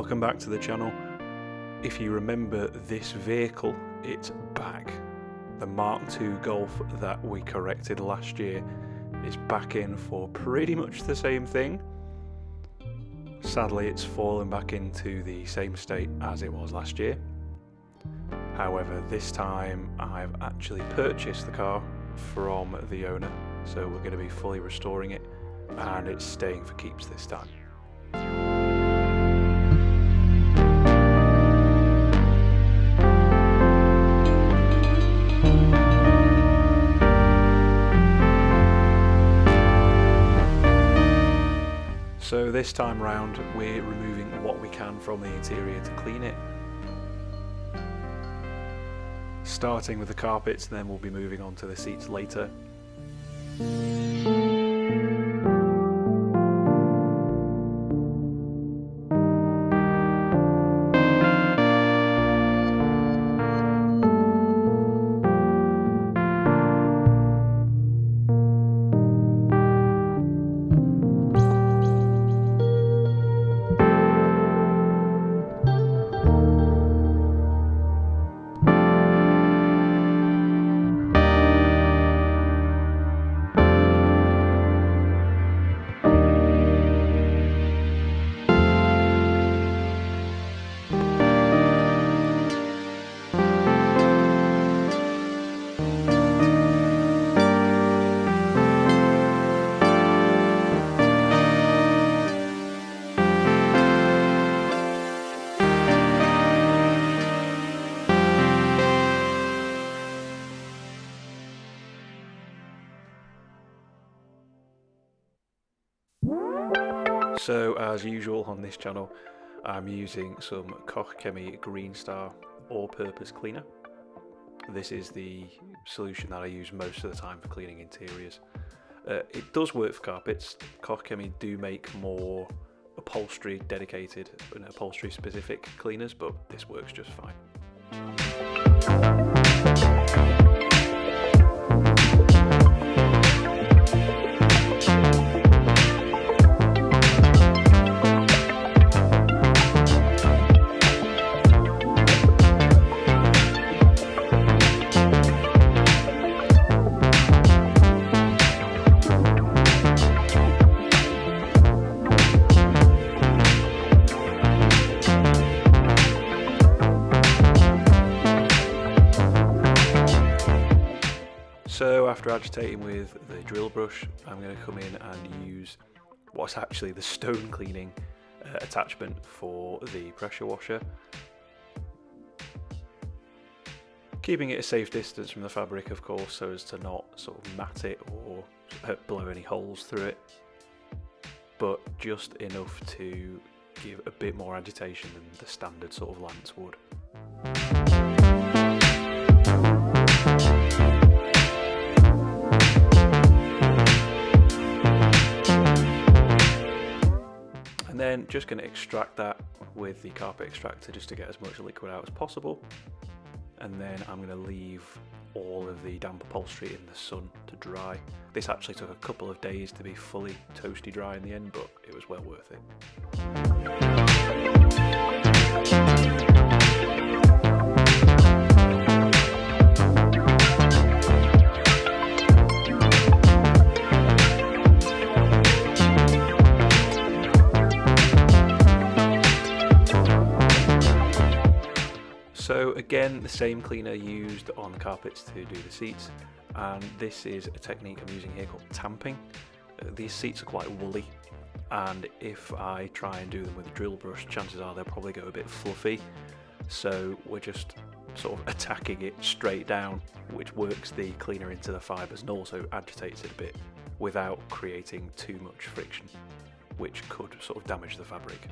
welcome back to the channel. If you remember this vehicle, it's back. The Mark II Golf that we corrected last year is back in for pretty much the same thing. Sadly, it's fallen back into the same state as it was last year. However, this time I've actually purchased the car from the owner, so we're going to be fully restoring it, and it's staying for keeps this time. So this time round, we're removing what we can from the interior to clean it. Starting with the carpets, then we'll be moving on to the seats later. So as usual on this channel, I'm using some Koch Chemie Green Star all-purpose cleaner. This is the solution that I use most of the time for cleaning interiors. It does work for carpets. Koch Chemie do make more upholstery dedicated and upholstery specific cleaners, but this works just fine. So after agitating with the drill brush, I'm going to come in and use what's actually the stone cleaning attachment for the pressure washer. Keeping it a safe distance from the fabric, of course, so as to not sort of mat it or blow any holes through it, but just enough to give a bit more agitation than the standard sort of lance would. And then just going to extract that with the carpet extractor just to get as much liquid out as possible. And then I'm going to leave all of the damp upholstery in the sun to dry. This actually took a couple of days to be fully toasty dry in the end, but it was well worth it. So again, the same cleaner used on the carpets to do the seats, and this is a technique I'm using here called tamping. These seats are quite woolly, and if I try and do them with a drill brush, chances are they'll probably go a bit fluffy. So we're just sort of attacking it straight down, which works the cleaner into the fibres and also agitates it a bit without creating too much friction, which could sort of damage the fabric.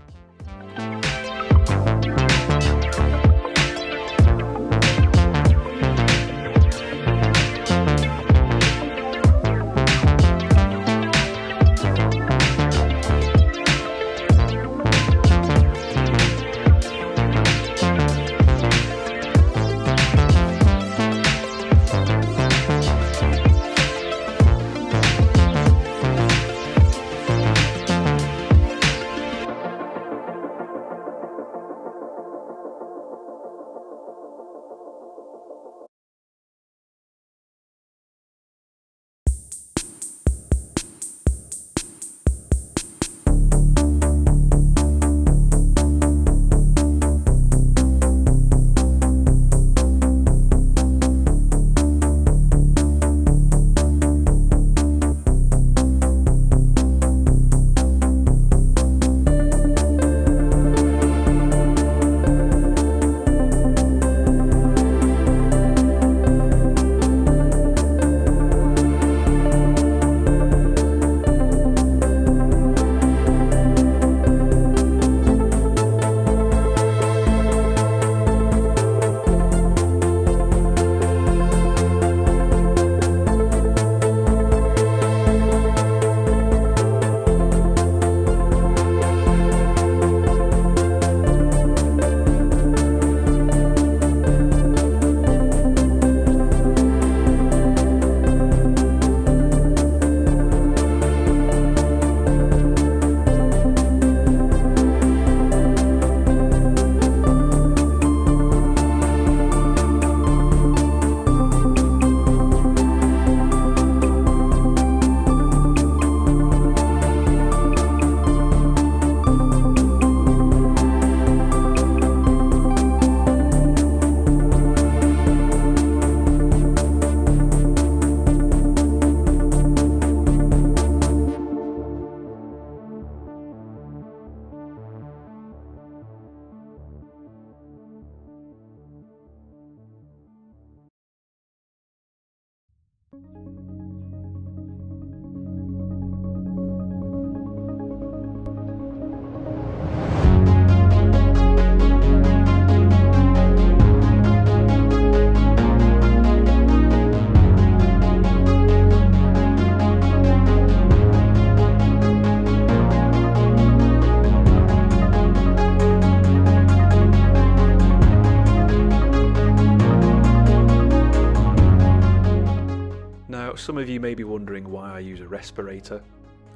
Now, some of you may be wondering why I use a respirator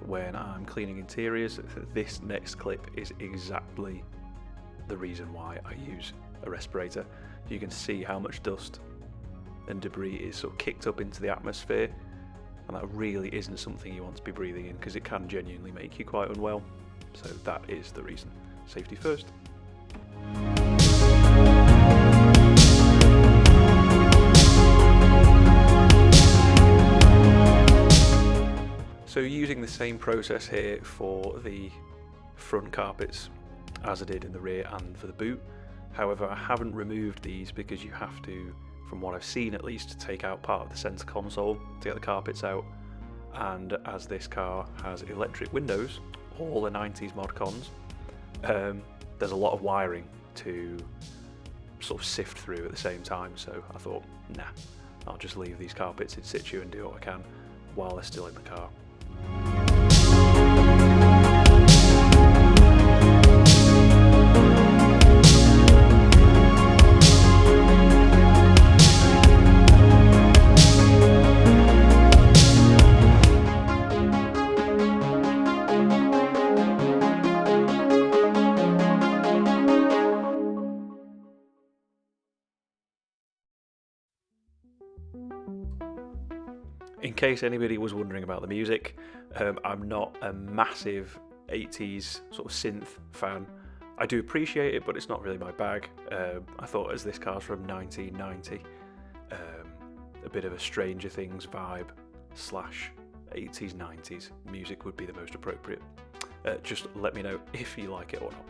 when I'm cleaning interiors. This next clip is exactly the reason why I use a respirator. You can see how much dust and debris is sort of kicked up into the atmosphere, and that really isn't something you want to be breathing in, because it can genuinely make you quite unwell. So that is the reason. Safety first. So using the same process here for the front carpets as I did in the rear and for the boot. However, I haven't removed these because you have to, from what I've seen at least, take out part of the centre console to get the carpets out. And as this car has electric windows, all the 90s mod cons, there's a lot of wiring to sort of sift through at the same time. So I thought, nah, I'll just leave these carpets in situ and do what I can while they're still in the car. In case anybody was wondering about the music, I'm not a massive 80s sort of synth fan. I do appreciate it, but it's not really my bag. I thought, as this car's from 1990, a bit of a Stranger Things vibe / 80s, 90s music would be the most appropriate. Just let me know if you like it or not.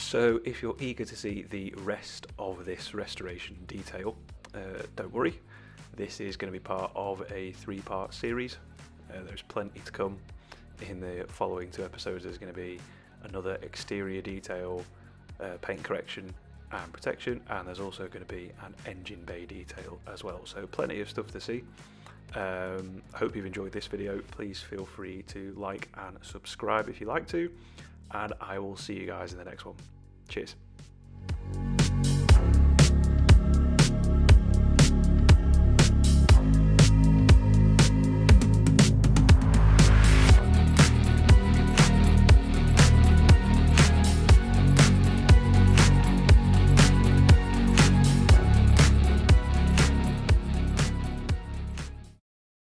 So if you're eager to see the rest of this restoration detail, don't worry, this is going to be part of a 3-part series. There's plenty to come. In the following 2 episodes there's going to be another exterior detail, paint correction and protection, and there's also going to be an engine bay detail as well, so plenty of stuff to see. Hope you've enjoyed this video. Please feel free to like and subscribe if you like to, and I will see you guys in the next one. Cheers.